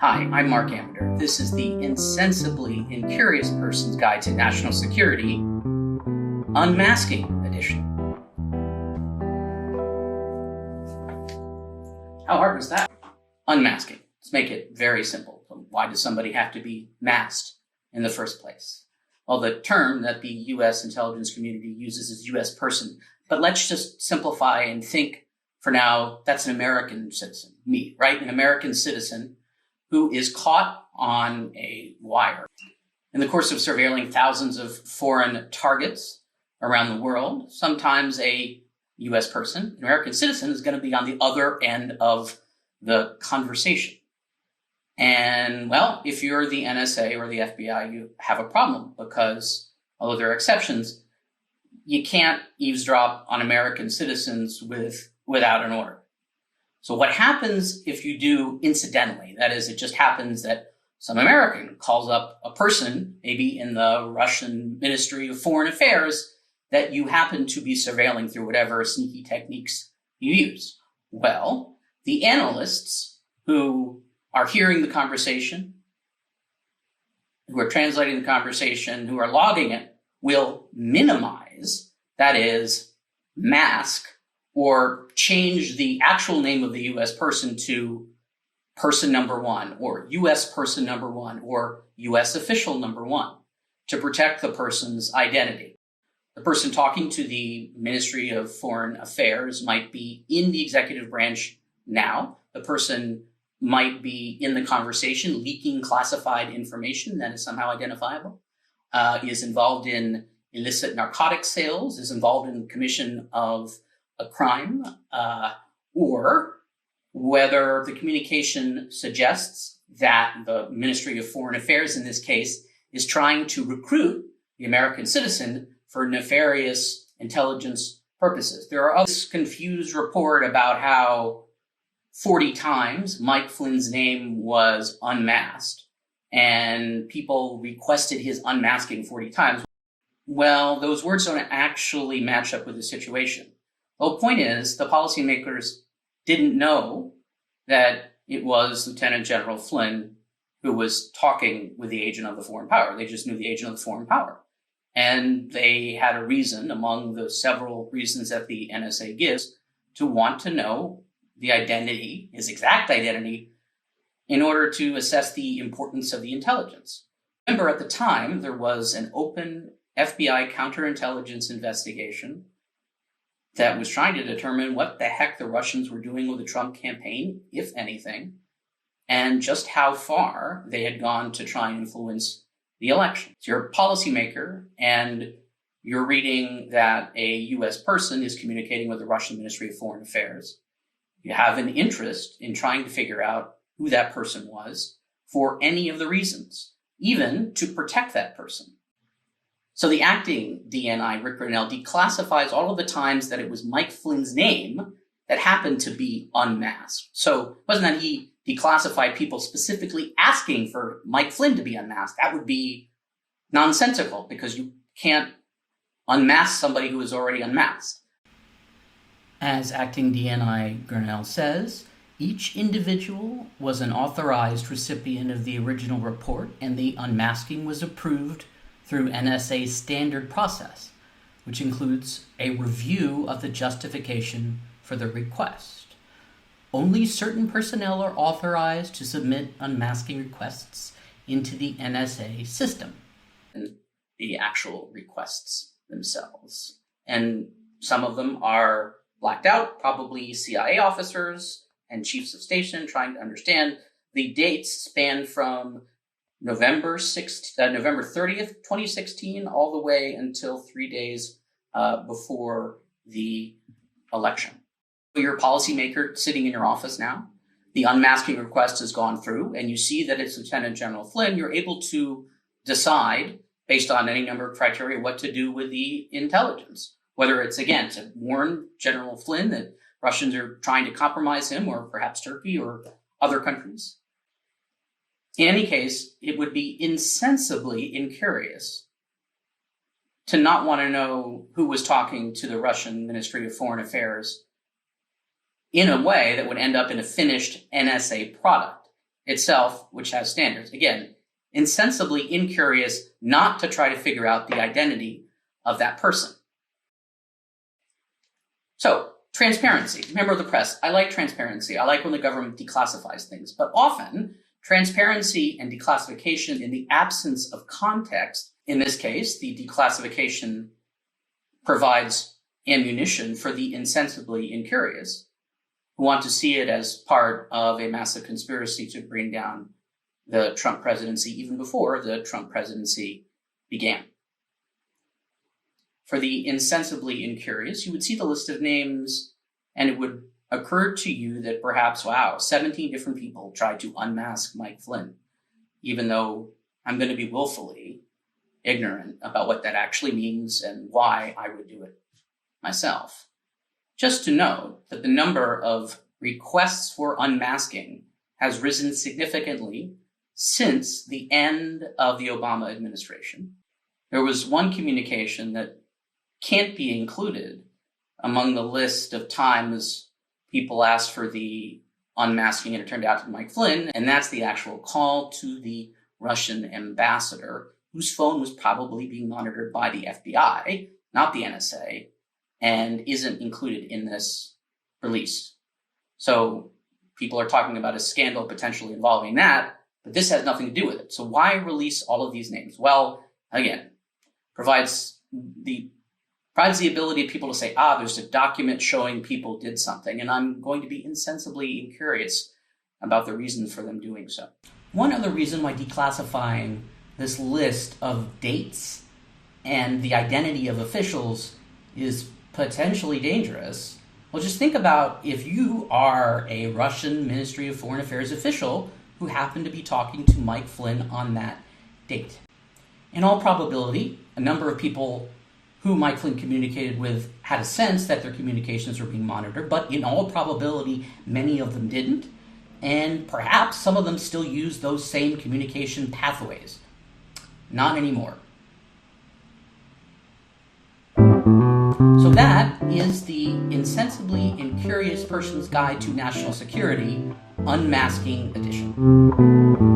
Hi, I'm Mark Amander. This is the Insensibly Incurious Person's Guide to National Security, Unmasking edition. How hard was that? Unmasking. Let's make it very simple. Why does somebody have to be masked in the first place? Well, the term that the U.S. intelligence community uses is U.S. person, but let's just simplify and think for now, that's an American citizen, me, right? An American citizen who is caught on a wire in the course of surveilling thousands of foreign targets around the world. Sometimes a U.S. person, an American citizen, is going to be on the other end of the conversation. And, well, if you're the NSA or the FBI, you have a problem because, although there are exceptions, you can't eavesdrop on American citizens without an order. So what happens if you do incidentally? That is, it just happens that some American calls up a person, maybe in the Russian Ministry of Foreign Affairs, that you happen to be surveilling through whatever sneaky techniques you use. Well, the analysts who are hearing the conversation, who are translating the conversation, who are logging it, will minimize, that is, mask, or change the actual name of the U.S. person to person number one, or U.S. person number one, or U.S. official number one, to protect the person's identity. The person talking to the Ministry of Foreign Affairs might be in the executive branch now. The person might be in the conversation, leaking classified information that is somehow identifiable, is involved in illicit narcotic sales, is involved in the commission of a crime, or whether the communication suggests that the Ministry of Foreign Affairs, in this case, is trying to recruit the American citizen for nefarious intelligence purposes. There are this confused report about how 40 times Mike Flynn's name was unmasked, and people requested his unmasking 40 times. Well, those words don't actually match up with the situation. The whole point is the policymakers didn't know that it was Lieutenant General Flynn who was talking with the agent of the foreign power. They just knew the agent of the foreign power. And they had a reason, among the several reasons that the NSA gives, to want to know the identity, his exact identity, in order to assess the importance of the intelligence. Remember, at the time, there was an open FBI counterintelligence investigation that was trying to determine what the heck the Russians were doing with the Trump campaign, if anything, and just how far they had gone to try and influence the election. So you're a policymaker, and you're reading that a U.S. person is communicating with the Russian Ministry of Foreign Affairs. You have an interest in trying to figure out who that person was for any of the reasons, even to protect that person. So the acting DNI, Rick Grinnell, declassifies all of the times that it was Mike Flynn's name that happened to be unmasked. So it wasn't that he declassified people specifically asking for Mike Flynn to be unmasked. That would be nonsensical because you can't unmask somebody who is already unmasked. As acting DNI Grinnell says, each individual was an authorized recipient of the original report, and the unmasking was approved through NSA's standard process, which includes a review of the justification for the request. Only certain personnel are authorized to submit unmasking requests into the NSA system. And the actual requests themselves. And some of them are blacked out, probably CIA officers and chiefs of station trying to understand. The dates span from November 30th, 2016, all the way until 3 days before the election. You're a policymaker sitting in your office now. The unmasking request has gone through, and you see that it's Lieutenant General Flynn. You're able to decide, based on any number of criteria, what to do with the intelligence. Whether it's, again, to warn General Flynn that Russians are trying to compromise him, or perhaps Turkey or other countries. In any case, it would be insensibly incurious to not want to know who was talking to the Russian Ministry of Foreign Affairs in a way that would end up in a finished NSA product. itself, which has standards. Again, insensibly incurious, not to try to figure out the identity of that person. So, transparency. Member of the press. I like transparency. I like when the government declassifies things. But often, transparency and declassification in the absence of context, in this case, the declassification provides ammunition for the insensibly incurious, who want to see it as part of a massive conspiracy to bring down the Trump presidency even before the Trump presidency began. For the insensibly incurious, you would see the list of names and it would occur to you that perhaps, wow, 17 different people tried to unmask Mike Flynn, even though I'm going to be willfully ignorant about what that actually means and why I would do it myself. Just to note that the number of requests for unmasking has risen significantly since the end of the Obama administration. There was one communication that can't be included among the list of times people asked for the unmasking and it turned out to be Mike Flynn, and that's the actual call to the Russian ambassador, whose phone was probably being monitored by the FBI, not the NSA, and isn't included in this release. So people are talking about a scandal potentially involving that, but this has nothing to do with it. So why release all of these names? Well, again, provides the ability of people to say, there's a document showing people did something, and I'm going to be insensibly incurious about the reason for them doing so. One other reason why declassifying this list of dates and the identity of officials is potentially dangerous. Well, just think about if you are a Russian Ministry of Foreign Affairs official who happened to be talking to Mike Flynn on that date. In all probability, a number of people who Mike Flynn communicated with had a sense that their communications were being monitored, but in all probability, many of them didn't, and perhaps some of them still use those same communication pathways. Not anymore. So that is the Insensibly Incurious Person's Guide to National Security, Unmasking edition.